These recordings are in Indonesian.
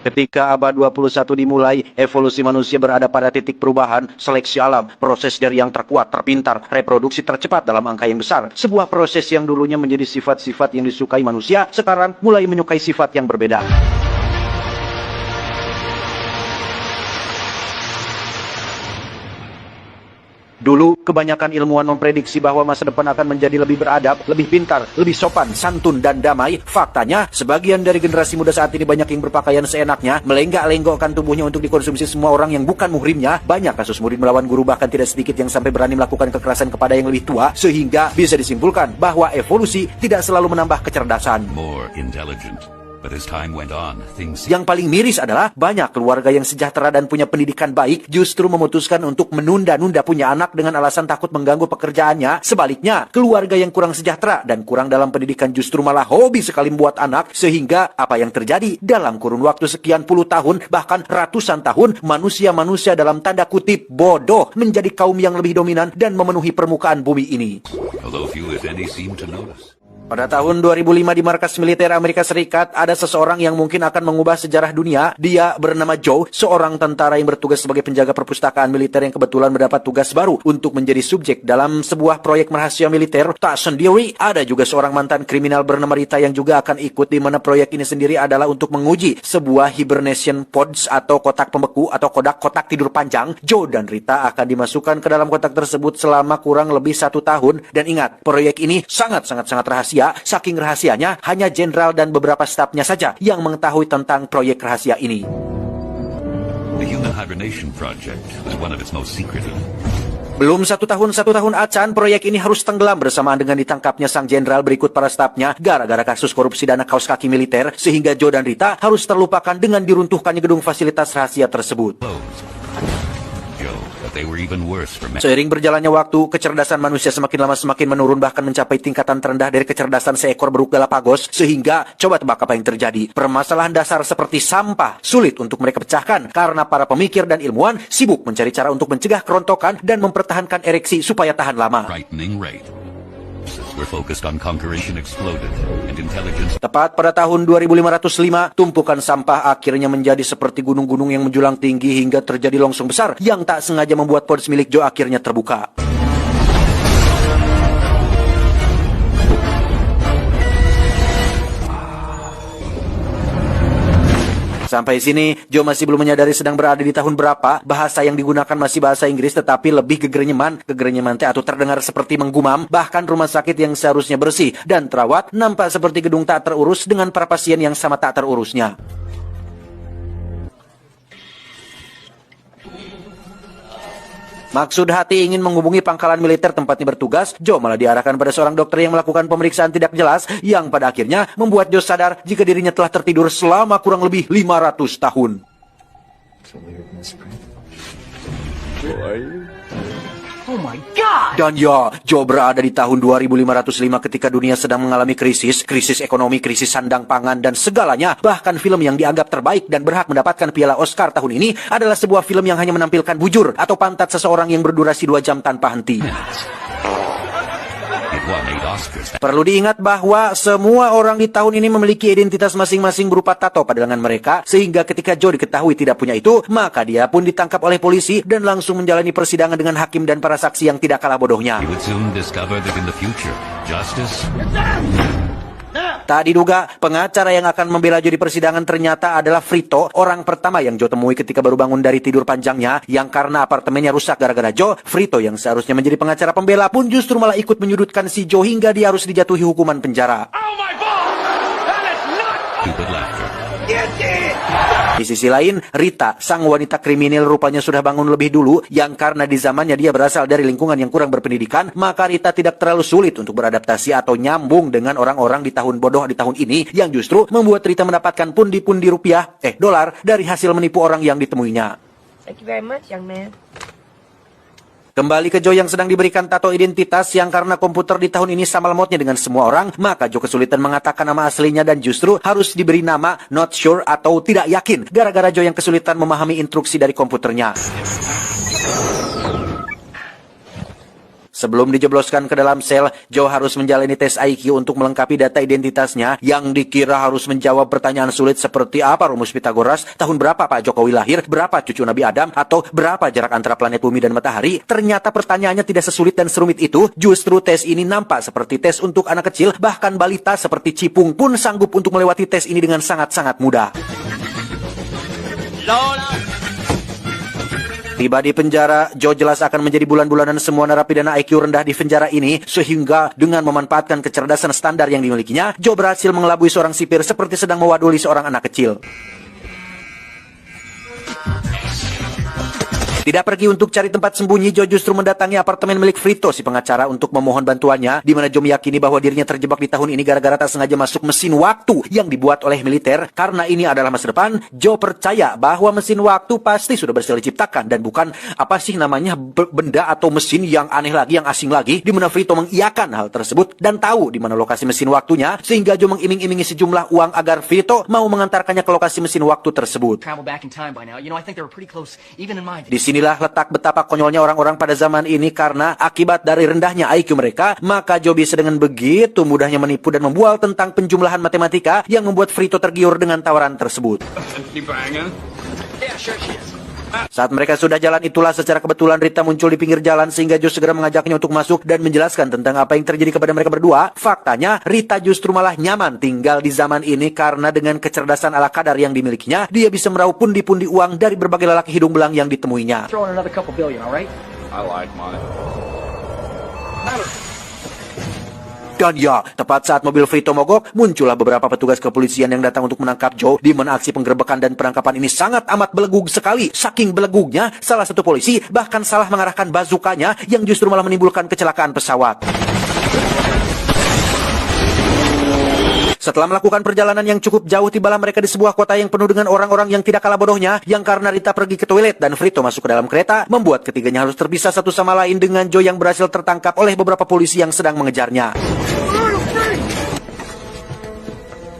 Ketika abad 21 dimulai, evolusi manusia berada pada titik perubahan, seleksi alam, proses dari yang terkuat, terpintar, reproduksi tercepat dalam angka yang besar. Sebuah proses yang dulunya menjadi sifat-sifat yang disukai manusia, sekarang mulai menyukai sifat yang berbeda. Dulu, kebanyakan ilmuwan memprediksi bahwa masa depan akan menjadi lebih beradab, lebih pintar, lebih sopan, santun, dan damai. Faktanya, sebagian dari generasi muda saat ini banyak yang berpakaian seenaknya, melenggak-lenggokkan tubuhnya untuk dikonsumsi semua orang yang bukan muhrimnya. Banyak kasus murid melawan guru, bahkan tidak sedikit yang sampai berani melakukan kekerasan kepada yang lebih tua, sehingga bisa disimpulkan bahwa evolusi tidak selalu menambah kecerdasan. Yang paling miris adalah banyak keluarga yang sejahtera dan punya pendidikan baik justru memutuskan untuk menunda-nunda punya anak dengan alasan takut mengganggu pekerjaannya. Sebaliknya, keluarga yang kurang sejahtera dan kurang dalam pendidikan justru malah hobi sekali membuat anak, sehingga apa yang terjadi dalam kurun waktu sekian puluh tahun, bahkan ratusan tahun, manusia-manusia dalam tanda kutip bodoh menjadi kaum yang lebih dominan dan memenuhi permukaan bumi ini. Pada tahun 2005 di markas militer Amerika Serikat, ada seseorang yang mungkin akan mengubah sejarah dunia. Dia bernama Joe, seorang tentara yang bertugas sebagai penjaga perpustakaan militer yang kebetulan mendapat tugas baru untuk menjadi subjek dalam sebuah proyek rahasia militer. Tak sendiri, ada juga seorang mantan kriminal bernama Rita yang juga akan ikut, di mana proyek ini sendiri adalah untuk menguji sebuah hibernation pods atau kotak pembeku atau kotak tidur panjang. Joe dan Rita akan dimasukkan ke dalam kotak tersebut selama kurang lebih 1 tahun. Dan ingat, proyek ini sangat rahasia. Saking rahasianya, hanya jenderal dan beberapa stafnya saja yang mengetahui tentang proyek rahasia ini. Belum satu tahun acan, proyek ini harus tenggelam bersamaan dengan ditangkapnya sang jenderal berikut para stafnya gara-gara kasus korupsi dana kaos kaki militer, sehingga Joe dan Rita harus terlupakan dengan diruntuhkannya gedung fasilitas rahasia tersebut. Seiring berjalannya waktu, kecerdasan manusia semakin lama semakin menurun, bahkan mencapai tingkatan terendah dari kecerdasan seekor beruk Galapagos, sehingga coba tebak apa yang terjadi. Permasalahan dasar seperti sampah sulit untuk mereka pecahkan karena para pemikir dan ilmuwan sibuk mencari cara untuk mencegah kerontokan dan mempertahankan ereksi supaya tahan lama. Tepat pada tahun 2505, tumpukan sampah akhirnya menjadi seperti gunung-gunung yang menjulang tinggi hingga terjadi longsong besar yang tak sengaja membuat pods milik Joe akhirnya terbuka. Sampai sini, Joe masih belum menyadari sedang berada di tahun berapa. Bahasa yang digunakan masih bahasa Inggris, tetapi lebih gegerenyeman teh atau terdengar seperti menggumam. Bahkan rumah sakit yang seharusnya bersih dan terawat nampak seperti gedung tak terurus dengan para pasien yang sama tak terurusnya. Maksud hati ingin menghubungi pangkalan militer tempatnya bertugas, Joe malah diarahkan pada seorang dokter yang melakukan pemeriksaan tidak jelas yang pada akhirnya membuat Joe sadar jika dirinya telah tertidur selama kurang lebih 500 tahun. Oh my God! Dan ya, Joe berada di tahun 2505 ketika dunia sedang mengalami krisis ekonomi, krisis sandang pangan, dan segalanya. Bahkan film yang dianggap terbaik dan berhak mendapatkan piala Oscar tahun ini adalah sebuah film yang hanya menampilkan bujur atau pantat seseorang yang berdurasi 2 jam tanpa henti. Perlu diingat bahwa semua orang di tahun ini memiliki identitas masing-masing berupa tato pada lengan mereka, sehingga ketika Joe diketahui tidak punya itu, maka dia pun ditangkap oleh polisi dan langsung menjalani persidangan dengan hakim dan para saksi yang tidak kalah bodohnya. Tak diduga, pengacara yang akan membela Joe di persidangan ternyata adalah Frito, orang pertama yang Joe temui ketika baru bangun dari tidur panjangnya, yang karena apartemennya rusak gara-gara Joe. Frito yang seharusnya menjadi pengacara pembela pun justru malah ikut menyudutkan si Joe hingga dia harus dijatuhi hukuman penjara. Oh my God! That is not... Di sisi lain, Rita, sang wanita kriminal rupanya sudah bangun lebih dulu, yang karena di zamannya dia berasal dari lingkungan yang kurang berpendidikan, maka Rita tidak terlalu sulit untuk beradaptasi atau nyambung dengan orang-orang di tahun bodoh di tahun ini, yang justru membuat Rita mendapatkan pundi-pundi dolar dari hasil menipu orang yang ditemuinya. Thank you very much, young man. Kembali ke Joe yang sedang diberikan tato identitas, yang karena komputer di tahun ini sama lemotnya dengan semua orang, maka Joe kesulitan mengatakan nama aslinya dan justru harus diberi nama not sure atau tidak yakin, gara-gara Joe yang kesulitan memahami instruksi dari komputernya. Sebelum dijebloskan ke dalam sel, Joe harus menjalani tes IQ untuk melengkapi data identitasnya yang dikira harus menjawab pertanyaan sulit seperti apa rumus Pitagoras, tahun berapa Pak Jokowi lahir, berapa cucu Nabi Adam, atau berapa jarak antara planet bumi dan matahari. Ternyata pertanyaannya tidak sesulit dan serumit itu. Justru tes ini nampak seperti tes untuk anak kecil, bahkan balita seperti Cipung pun sanggup untuk melewati tes ini dengan sangat-sangat mudah. Tiba di penjara, Joe jelas akan menjadi bulan-bulanan semua narapidana IQ rendah di penjara ini, sehingga dengan memanfaatkan kecerdasan standar yang dimilikinya, Joe berhasil mengelabui seorang sipir seperti sedang mewaduli seorang anak kecil. Tidak pergi untuk cari tempat sembunyi, Joe justru mendatangi apartemen milik Frito, si pengacara, untuk memohon bantuannya, di mana Joe meyakini bahwa dirinya terjebak di tahun ini gara-gara tak sengaja masuk mesin waktu yang dibuat oleh militer. Karena ini adalah masa depan, Joe percaya bahwa mesin waktu pasti sudah berhasil diciptakan dan bukan benda atau mesin yang aneh lagi, yang asing lagi, di mana Frito mengiyakan hal tersebut dan tahu di mana lokasi mesin waktunya, sehingga Joe mengiming-imingi sejumlah uang agar Frito mau mengantarkannya ke lokasi mesin waktu tersebut. Travel back in time by now. You know, I think they were pretty close, even in my day. Di sinilah letak betapa konyolnya orang-orang pada zaman ini, karena akibat dari rendahnya IQ mereka, maka Joe bisa dengan begitu mudahnya menipu dan membual tentang penjumlahan matematika yang membuat Frito tergiur dengan tawaran tersebut. Yeah, sure she is. Saat mereka sudah jalan itulah secara kebetulan Rita muncul di pinggir jalan, sehingga Joe segera mengajaknya untuk masuk dan menjelaskan tentang apa yang terjadi kepada mereka berdua. Faktanya, Rita justru malah nyaman tinggal di zaman ini karena dengan kecerdasan ala kadar yang dimilikinya, dia bisa meraup pundi-pundi uang dari berbagai lelaki hidung belang yang ditemuinya. Throw in another couple billion, all right? I like mine. Dan ya, tepat saat mobil Frito mogok, muncullah beberapa petugas kepolisian yang datang untuk menangkap Joe, di mana aksi penggerebekan dan penangkapan ini sangat amat belegug sekali. Saking belegugnya, salah satu polisi bahkan salah mengarahkan bazukanya yang justru malah menimbulkan kecelakaan pesawat. Setelah melakukan perjalanan yang cukup jauh, tibalah mereka di sebuah kota yang penuh dengan orang-orang yang tidak kalah bodohnya, yang karena Rita pergi ke toilet dan Frito masuk ke dalam kereta, membuat ketiganya harus terpisah satu sama lain dengan Joe yang berhasil tertangkap oleh beberapa polisi yang sedang mengejarnya.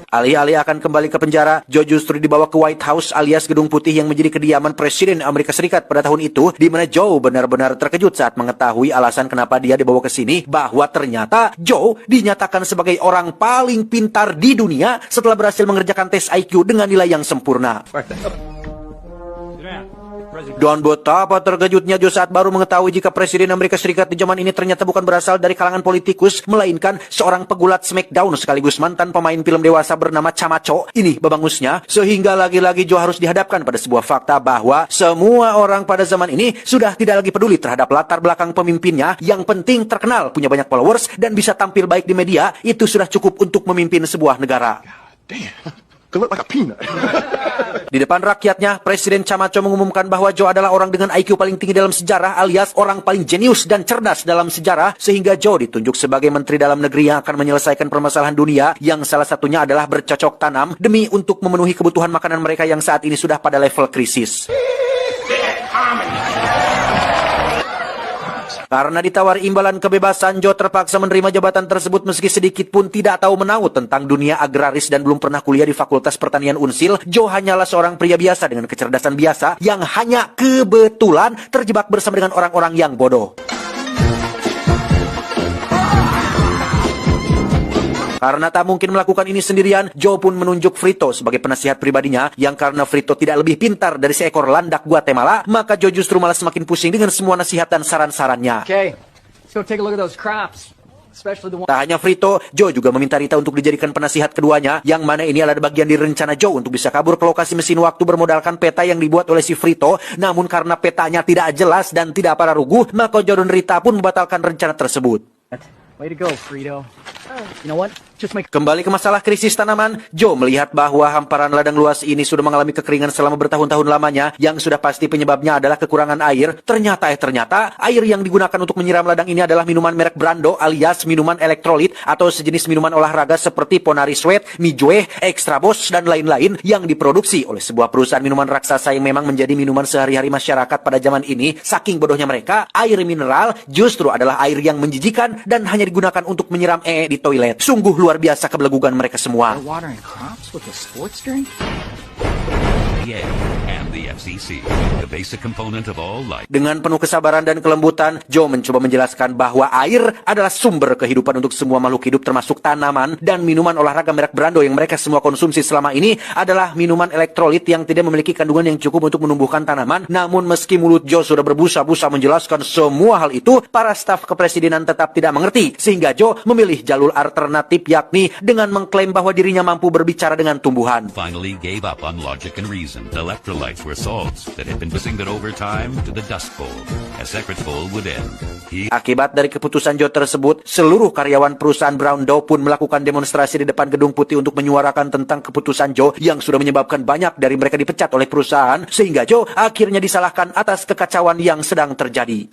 Alih-alih akan kembali ke penjara, Joe justru dibawa ke White House alias Gedung Putih yang menjadi kediaman Presiden Amerika Serikat pada tahun itu, di mana Joe benar-benar terkejut saat mengetahui alasan kenapa dia dibawa ke sini, bahwa ternyata Joe dinyatakan sebagai orang paling pintar di dunia setelah berhasil mengerjakan tes IQ dengan nilai yang sempurna. Dan betapa terkejutnya Joe saat baru mengetahui jika Presiden Amerika Serikat di zaman ini ternyata bukan berasal dari kalangan politikus, melainkan seorang pegulat Smackdown sekaligus mantan pemain film dewasa bernama Camacho. Ini babangusnya, sehingga lagi-lagi Joe harus dihadapkan pada sebuah fakta bahwa semua orang pada zaman ini sudah tidak lagi peduli terhadap latar belakang pemimpinnya. Yang penting terkenal, punya banyak followers, dan bisa tampil baik di media. Itu sudah cukup untuk memimpin sebuah negara. Damn. They look like a peanut. Di depan rakyatnya, Presiden Camacho mengumumkan bahwa Joe adalah orang dengan IQ paling tinggi dalam sejarah, alias orang paling jenius dan cerdas dalam sejarah, sehingga Joe ditunjuk sebagai Menteri Dalam Negeri yang akan menyelesaikan permasalahan dunia, yang salah satunya adalah bercocok tanam, demi untuk memenuhi kebutuhan makanan mereka yang saat ini sudah pada level krisis. Karena ditawari imbalan kebebasan, Joe terpaksa menerima jabatan tersebut meski sedikit pun tidak tahu menahu tentang dunia agraris dan belum pernah kuliah di Fakultas Pertanian Unsil. Joe hanyalah seorang pria biasa dengan kecerdasan biasa yang hanya kebetulan terjebak bersama dengan orang-orang yang bodoh. Karena tak mungkin melakukan ini sendirian, Joe pun menunjuk Frito sebagai penasihat pribadinya, yang karena Frito tidak lebih pintar dari seekor landak Guatemala, maka Joe justru malah semakin pusing dengan semua nasihat dan saran-sarannya. Okay, let's go take a look at those crops. Especially the one... Tak hanya Frito, Joe juga meminta Rita untuk dijadikan penasihat keduanya, yang mana ini adalah bagian dari rencana Joe untuk bisa kabur ke lokasi mesin waktu bermodalkan peta yang dibuat oleh si Frito. Namun karena petanya tidak jelas dan tidak para ruguh, maka Joe dan Rita pun membatalkan rencana tersebut. Way to go, Frito. You know what? Just make... Kembali ke masalah krisis tanaman, Joe melihat bahwa hamparan ladang luas ini sudah mengalami kekeringan selama bertahun-tahun lamanya, yang sudah pasti penyebabnya adalah kekurangan air. Ternyata air yang digunakan untuk menyiram ladang ini adalah minuman merek Brando alias minuman elektrolit atau sejenis minuman olahraga seperti Ponari Sweat, Mijue, Extra Boss, dan lain-lain yang diproduksi oleh sebuah perusahaan minuman raksasa yang memang menjadi minuman sehari-hari masyarakat pada zaman ini. Saking bodohnya mereka, air mineral justru adalah air yang menjijikan dan hanya digunakan untuk menyiram di toilet. Sungguh luar biasa kebelegugan mereka semua. Watering crops with a sports drink? Yeah, and the FCC, the basic component of all life. Dengan penuh kesabaran dan kelembutan, Joe mencoba menjelaskan bahwa air adalah sumber kehidupan untuk semua makhluk hidup termasuk tanaman, dan minuman olahraga merek Brando yang mereka semua konsumsi selama ini adalah minuman elektrolit yang tidak memiliki kandungan yang cukup untuk menumbuhkan tanaman. Namun meski mulut Joe sudah berbusa-busa menjelaskan semua hal itu, para staf kepresidenan tetap tidak mengerti, sehingga Joe memilih jalur alternatif, yakni dengan mengklaim bahwa dirinya mampu berbicara dengan tumbuhan. Finally gave up on logic and reason. Electrolytes were salts that had been missing that over time to the Dust Bowl. As Secret Bowl would end. Akibat dari keputusan Joe tersebut, seluruh karyawan perusahaan Brown Doe pun melakukan demonstrasi di depan Gedung Putih untuk menyuarakan tentang keputusan Joe yang sudah menyebabkan banyak dari mereka dipecat oleh perusahaan, sehingga Joe akhirnya disalahkan atas kekacauan yang sedang terjadi.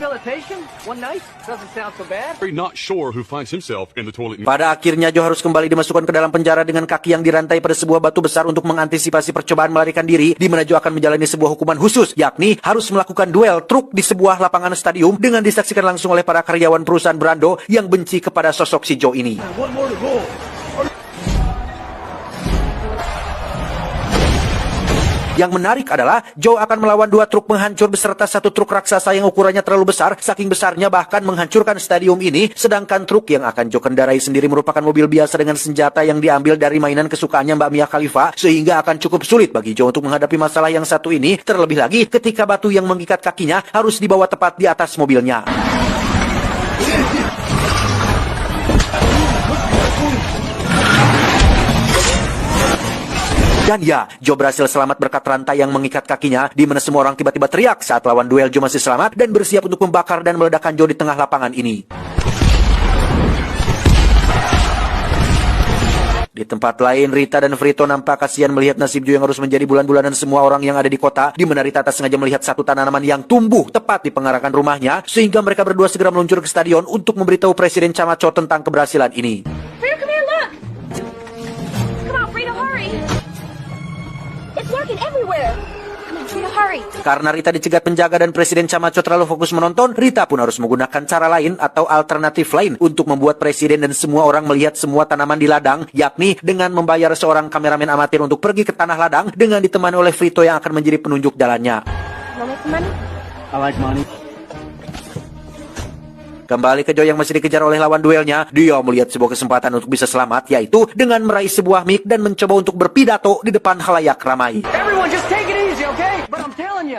Rehabilitation? One night? Doesn't sound so bad. Very not sure who finds himself in the toilet. Pada akhirnya Joe harus kembali dimasukkan ke dalam penjara dengan kaki yang dirantai pada sebuah batu besar untuk mengantisipasi percobaan melarikan diri, di mana Joe akan menjalani sebuah hukuman khusus, yakni harus melakukan duel truk di sebuah lapangan stadium dengan disaksikan langsung oleh para karyawan perusahaan Brando yang benci kepada sosok si Joe ini. One more to go. Yang menarik adalah Joe akan melawan 2 truk penghancur beserta 1 truk raksasa yang ukurannya terlalu besar, saking besarnya bahkan menghancurkan stadium ini, sedangkan truk yang akan Joe kendarai sendiri merupakan mobil biasa dengan senjata yang diambil dari mainan kesukaannya Mbak Mia Khalifa, sehingga akan cukup sulit bagi Joe untuk menghadapi masalah yang satu ini, terlebih lagi ketika batu yang mengikat kakinya harus dibawa tepat di atas mobilnya. Dan ya, Joe berhasil selamat berkat rantai yang mengikat kakinya, di mana semua orang tiba-tiba teriak saat lawan duel Joe masih selamat dan bersiap untuk membakar dan meledakkan Joe di tengah lapangan ini. Di tempat lain, Rita dan Frito nampak kasihan melihat nasib Joe yang harus menjadi bulan-bulanan semua orang yang ada di kota, di mana Rita tak sengaja melihat satu tanaman yang tumbuh tepat di pengarakan rumahnya, sehingga mereka berdua segera meluncur ke stadion untuk memberitahu Presiden Camacho tentang keberhasilan ini. Frito, come here, look! Come on, Frito, hurry! It's working everywhere! Come on, Frito, hurry! Karena Rita dicegat penjaga dan Presiden Camacho terlalu fokus menonton, Rita pun harus menggunakan cara lain atau alternatif lain untuk membuat Presiden dan semua orang melihat semua tanaman di ladang, yakni dengan membayar seorang kameramen amatir untuk pergi ke tanah ladang dengan ditemani oleh Frito yang akan menjadi penunjuk jalannya. Wanna make some money? I like money. Kembali ke Joe yang masih dikejar oleh lawan duelnya, dia melihat sebuah kesempatan untuk bisa selamat, yaitu dengan meraih sebuah mic dan mencoba untuk berpidato di depan khalayak ramai. Everyone, just take it easy, okay? But I'm telling you,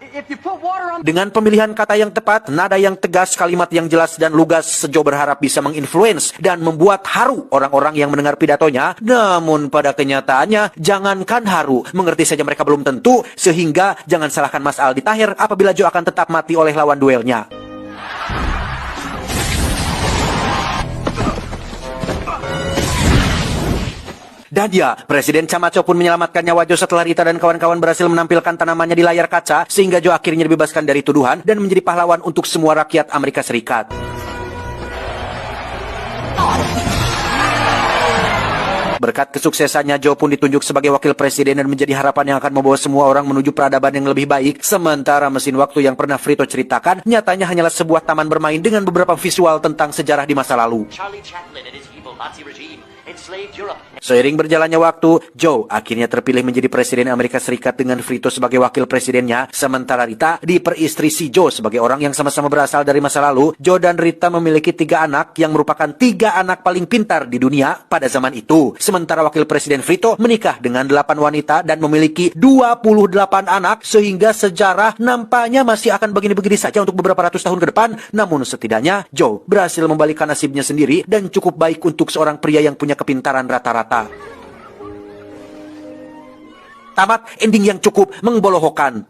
if you put water on... Dengan pemilihan kata yang tepat, nada yang tegas, kalimat yang jelas dan lugas, Joe berharap bisa menginfluence dan membuat haru orang-orang yang mendengar pidatonya. Namun pada kenyataannya, jangankan haru, mengerti saja mereka belum tentu, sehingga jangan salahkan Mas Aldi Tahir apabila Joe akan tetap mati oleh lawan duelnya. Dan ya, Presiden Camacho pun menyelamatkan nyawa Joe setelah Rita dan kawan-kawan berhasil menampilkan tanamannya di layar kaca, sehingga Joe akhirnya dibebaskan dari tuduhan dan menjadi pahlawan untuk semua rakyat Amerika Serikat. Berkat kesuksesannya, Joe pun ditunjuk sebagai wakil presiden dan menjadi harapan yang akan membawa semua orang menuju peradaban yang lebih baik. Sementara mesin waktu yang pernah Frito ceritakan, nyatanya hanyalah sebuah taman bermain dengan beberapa visual tentang sejarah di masa lalu. Charlie Chaplin and his evil Nazi regime enslaved Europe. Seiring berjalannya waktu, Joe akhirnya terpilih menjadi Presiden Amerika Serikat dengan Frito sebagai wakil presidennya, sementara Rita diperistri si Joe sebagai orang yang sama-sama berasal dari masa lalu. Joe dan Rita memiliki 3 anak yang merupakan 3 anak paling pintar di dunia pada zaman itu. Sementara wakil presiden Frito menikah dengan 8 wanita dan memiliki 28 anak, sehingga sejarah nampaknya masih akan begini-begini saja untuk beberapa ratus tahun ke depan. Namun setidaknya Joe berhasil membalikkan nasibnya sendiri dan cukup baik untuk seorang pria yang punya kepintaran rata-rata. Tamat ending yang cukup mengbolohokan.